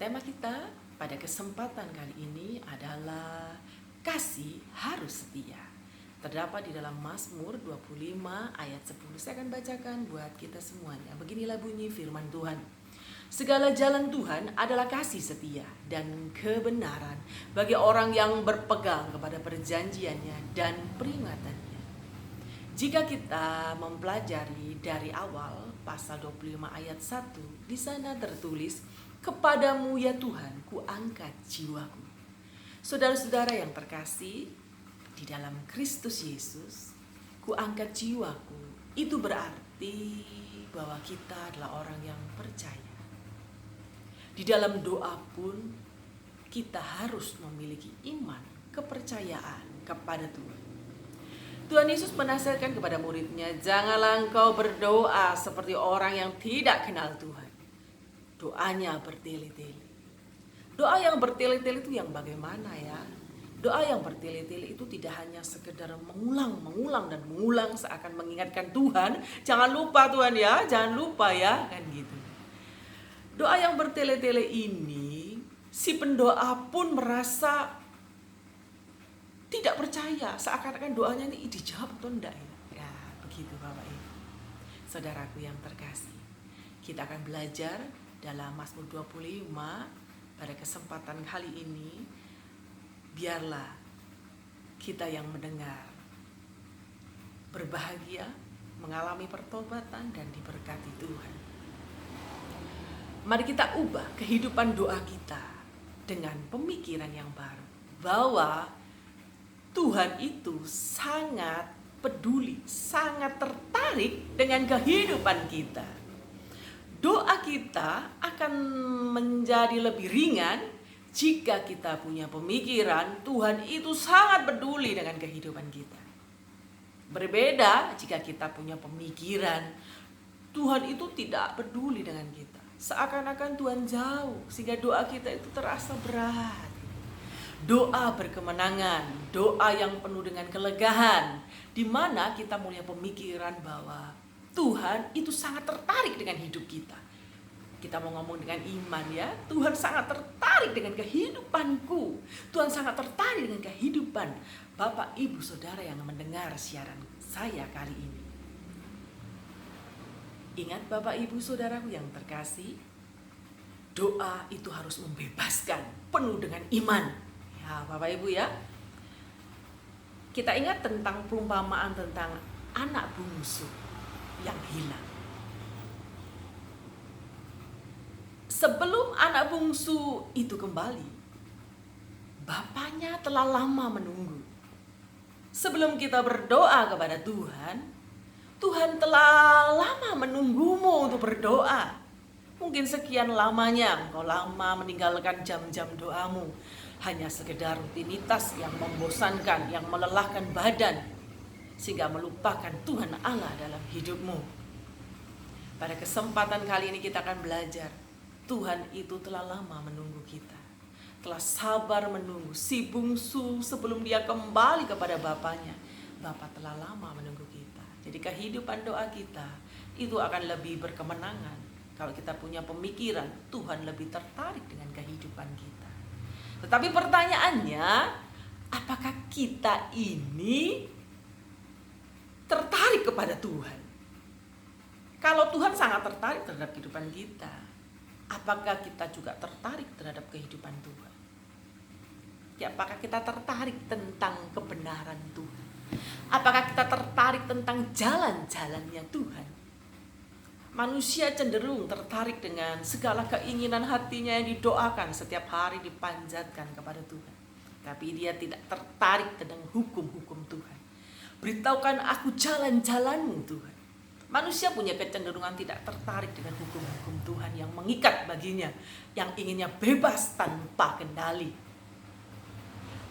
Tema kita pada kesempatan kali ini adalah kasih harus setia. Terdapat di dalam Mazmur 25 ayat 10. Saya akan bacakan buat kita semuanya. Beginilah bunyi firman Tuhan. Segala jalan Tuhan adalah kasih setia dan kebenaran bagi orang yang berpegang kepada perjanjiannya dan peringatannya. Jika kita mempelajari dari awal pasal 25 ayat 1, di sana tertulis, "Kepadamu ya Tuhan, kuangkat jiwaku." Saudara-saudara yang terkasih, di dalam Kristus Yesus, kuangkat jiwaku. Itu berarti bahwa kita adalah orang yang percaya. Di dalam doa pun kita harus memiliki iman, kepercayaan kepada Tuhan. Tuhan Yesus menasihatkan kepada muridnya, janganlah engkau berdoa seperti orang yang tidak kenal Tuhan. Doanya bertele-tele. Doa yang bertele-tele itu yang bagaimana ya? Doa yang bertele-tele itu tidak hanya sekedar mengulang dan mengulang seakan mengingatkan Tuhan, jangan lupa Tuhan ya, jangan lupa ya, kan gitu. Doa yang bertele-tele ini, si pendoa pun merasa tidak percaya, seakan-akan doanya ini dijawab atau enggak ya. Ya, begitu Bapak Ibu. Saudaraku yang terkasih, kita akan belajar dalam Mazmur 25 pada kesempatan kali ini. Biarlah kita yang mendengar berbahagia, mengalami pertobatan dan diberkati Tuhan. Mari kita ubah kehidupan doa kita dengan pemikiran yang baru, bahwa Tuhan itu sangat peduli, sangat tertarik dengan kehidupan kita. Doa kita akan menjadi lebih ringan jika kita punya pemikiran Tuhan itu sangat peduli dengan kehidupan kita. Berbeda jika kita punya pemikiran Tuhan itu tidak peduli dengan kita. Seakan-akan Tuhan jauh, sehingga doa kita itu terasa berat. Doa berkemenangan, doa yang penuh dengan kelegaan, di mana kita mulai pemikiran bahwa Tuhan itu sangat tertarik dengan hidup kita. Kita mau ngomong dengan iman ya, Tuhan sangat tertarik dengan kehidupanku. Tuhan sangat tertarik dengan kehidupan Bapak, Ibu, Saudara yang mendengar siaran saya kali ini. Ingat Bapak, Ibu, Saudaraku yang terkasih, doa itu harus membebaskan, penuh dengan iman. Ya, Bapak Ibu ya. Kita ingat tentang perumpamaan tentang anak bungsu yang hilang. Sebelum anak bungsu itu kembali, bapaknya telah lama menunggu. Sebelum kita berdoa kepada Tuhan, Tuhan telah lama menunggumu untuk berdoa. Mungkin sekian lamanya engkau lama meninggalkan jam-jam doamu. Hanya sekedar rutinitas yang membosankan, yang melelahkan badan, sehingga melupakan Tuhan Allah dalam hidupmu. Pada kesempatan kali ini kita akan belajar, Tuhan itu telah lama menunggu kita. Telah sabar menunggu si bungsu sebelum dia kembali kepada bapaknya. Bapak telah lama menunggu kita. Jadi kehidupan doa kita itu akan lebih berkemenangan kalau kita punya pemikiran Tuhan lebih tertarik dengan kehidupan kita. Tetapi pertanyaannya, apakah kita ini tertarik kepada Tuhan? Kalau Tuhan sangat tertarik terhadap kehidupan kita, apakah kita juga tertarik terhadap kehidupan Tuhan? Ya, apakah kita tertarik tentang kebenaran Tuhan? Apakah kita tertarik tentang jalan-jalannya Tuhan? Manusia cenderung tertarik dengan segala keinginan hatinya yang didoakan setiap hari dipanjatkan kepada Tuhan. Tapi dia tidak tertarik dengan hukum-hukum Tuhan. Beritahukan aku jalan-jalanmu Tuhan. Manusia punya kecenderungan tidak tertarik dengan hukum-hukum Tuhan yang mengikat baginya, yang inginnya bebas tanpa kendali.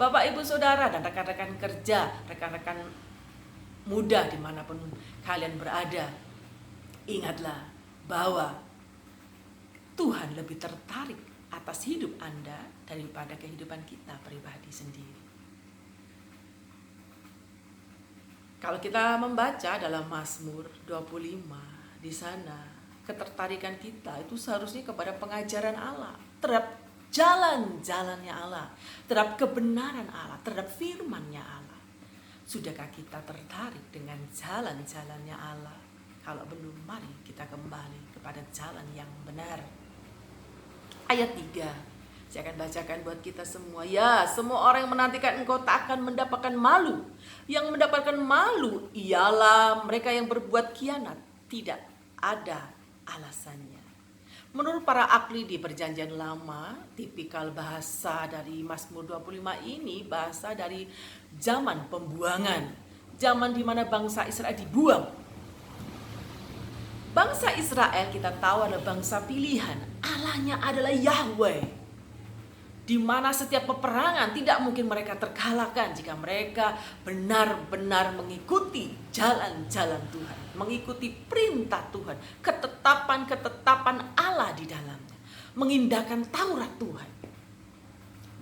Bapak, Ibu, Saudara, dan rekan-rekan kerja, rekan-rekan muda dimanapun kalian berada, ingatlah bahwa Tuhan lebih tertarik atas hidup Anda daripada kehidupan kita pribadi sendiri. Kalau kita membaca dalam Mazmur 25, di sana ketertarikan kita itu seharusnya kepada pengajaran Allah, terhadap jalan-jalannya Allah, terhadap kebenaran Allah, terhadap firman-Nya Allah. Sudahkah kita tertarik dengan jalan-jalannya Allah? Kalau belum, mari kita kembali kepada jalan yang benar. Ayat 3, saya akan bacakan buat kita semua. Ya, semua orang yang menantikan engkau tak akan mendapatkan malu. Yang mendapatkan malu ialah mereka yang berbuat khianat. Tidak ada alasannya. Menurut para ahli di Perjanjian Lama, tipikal bahasa dari Mazmur 25 ini bahasa dari zaman pembuangan. Zaman di mana bangsa Israel dibuang. Bangsa Israel kita tahu adalah bangsa pilihan. Allahnya adalah Yahweh. Di mana setiap peperangan tidak mungkin mereka terkalahkan jika mereka benar-benar mengikuti jalan-jalan Tuhan, mengikuti perintah Tuhan, ketetapan-ketetapan Allah di dalamnya, mengindahkan Taurat Tuhan.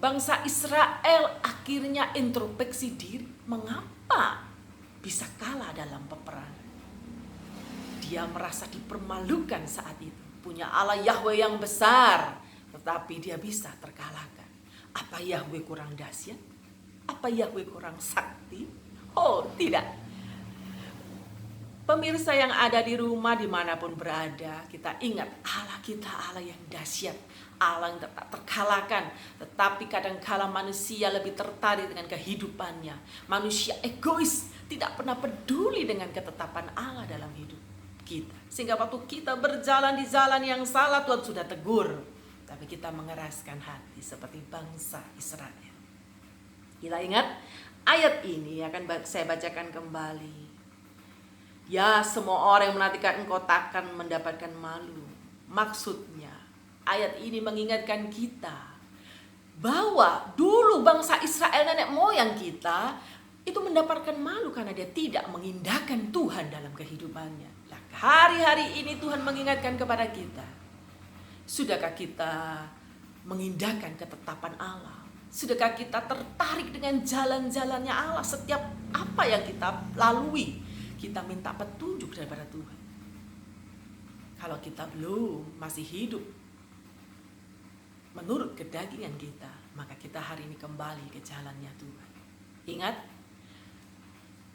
Bangsa Israel akhirnya introspeksi diri, mengapa bisa kalah dalam peperangan? Dia merasa dipermalukan saat itu, punya Allah Yahweh yang besar, tetapi dia bisa terkalahkan. Apa Yahweh kurang dahsyat? Apa Yahweh kurang sakti? Oh tidak. Pemirsa yang ada di rumah dimanapun berada, kita ingat Allah kita Allah yang dahsyat, Allah yang tak terkalahkan. Tetapi kadang-kala manusia lebih tertarik dengan kehidupannya. Manusia egois, tidak pernah peduli dengan ketetapan Allah dalam hidup kita. Sehingga waktu kita berjalan di jalan yang salah, Tuhan sudah tegur, tapi kita mengeraskan hati seperti bangsa Israel. Kita ingat ayat ini akan saya bacakan kembali. Ya, semua orang yang menantikan engkau takkan mendapatkan malu. Maksudnya ayat ini mengingatkan kita bahwa dulu bangsa Israel, nenek moyang kita, itu mendapatkan malu karena dia tidak mengindahkan Tuhan dalam kehidupannya. Nah, hari-hari ini Tuhan mengingatkan kepada kita, sudahkah kita mengindahkan ketetapan Allah? Sudahkah kita tertarik dengan jalan-jalannya Allah? Setiap apa yang kita lalui, kita minta petunjuk daripada Tuhan. Kalau kita belum, masih hidup menurut kedagingan kita, maka kita hari ini kembali ke jalannya Tuhan. Ingat,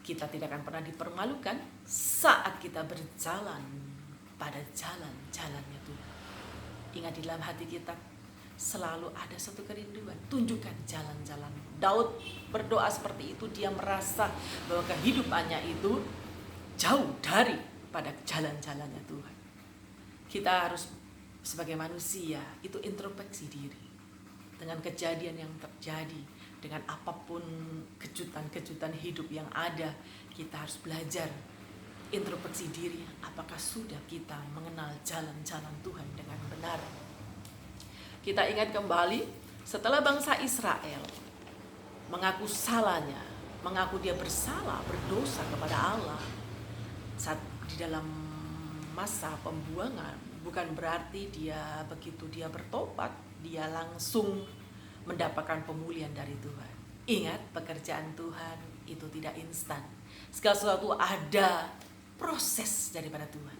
kita tidak akan pernah dipermalukan saat kita berjalan pada jalan-jalannya Tuhan. Ingat, di dalam hati kita selalu ada satu kerinduan, tunjukkan jalan-jalan. Daud berdoa seperti itu, dia merasa bahwa kehidupannya itu jauh dari pada jalan-jalannya Tuhan. Kita harus sebagai manusia itu introspeksi diri dengan kejadian yang terjadi, dengan apapun kejutan-kejutan hidup yang ada. Kita harus belajar introspeksi diri, apakah sudah kita mengenal jalan-jalan Tuhan dengan benar. Kita ingat kembali, setelah bangsa Israel mengaku salahnya, mengaku dia bersalah, berdosa kepada Allah saat di dalam masa pembuangan, bukan berarti begitu dia bertobat, dia langsung mendapatkan pemulihan dari Tuhan. Ingat, pekerjaan Tuhan itu tidak instan. Segala sesuatu ada proses daripada Tuhan.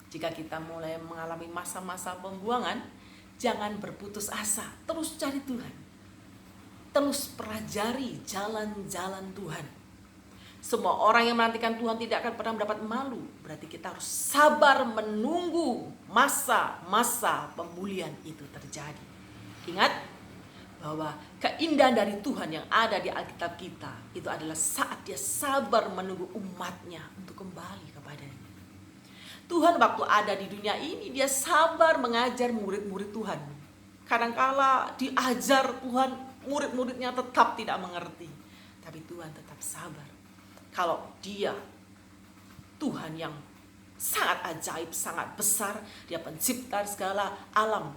Jika kita mulai mengalami masa-masa pembuangan, jangan berputus asa, terus cari Tuhan. Terus pelajari jalan-jalan Tuhan. Semua orang yang menantikan Tuhan tidak akan pernah mendapat malu. Berarti kita harus sabar menunggu masa-masa pemulihan itu terjadi. Ingat bahwa keindahan dari Tuhan yang ada di Alkitab kita itu adalah saat dia sabar menunggu umatnya untuk kembali kepadanya. Tuhan waktu ada di dunia ini, dia sabar mengajar murid-murid Tuhan. Kadangkala diajar Tuhan, murid-muridnya tetap tidak mengerti, tapi Tuhan tetap sabar. Kalau dia Tuhan yang sangat ajaib, sangat besar, dia pencipta segala alam,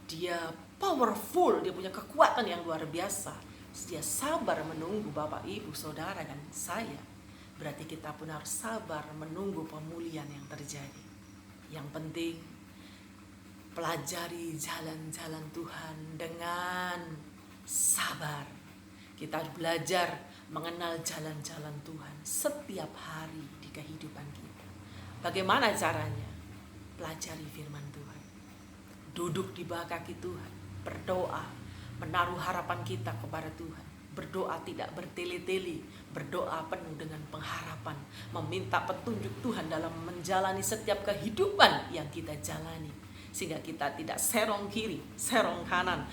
dia powerful, dia punya kekuatan yang luar biasa. Dia sabar menunggu Bapak, Ibu, Saudara, dan saya. Berarti kita pun harus sabar menunggu pemulihan yang terjadi. Yang penting, pelajari jalan-jalan Tuhan dengan sabar. Kita harus belajar mengenal jalan-jalan Tuhan setiap hari di kehidupan kita. Bagaimana caranya? pelajari firman Tuhan. Duduk di bawah kaki Tuhan, berdoa, menaruh harapan kita kepada Tuhan. Berdoa tidak bertele-tele, berdoa penuh dengan pengharapan, meminta petunjuk Tuhan dalam menjalani setiap kehidupan yang kita jalani, sehingga kita tidak serong kiri, serong kanan,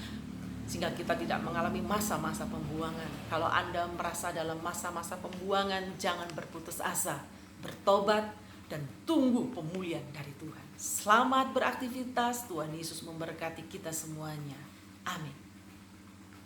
sehingga kita tidak mengalami masa-masa pembuangan. Kalau Anda merasa dalam masa-masa pembuangan, jangan berputus asa, bertobat dan tunggu pemulihan dari Tuhan. Selamat beraktivitas, Tuhan Yesus memberkati kita semuanya. Amin.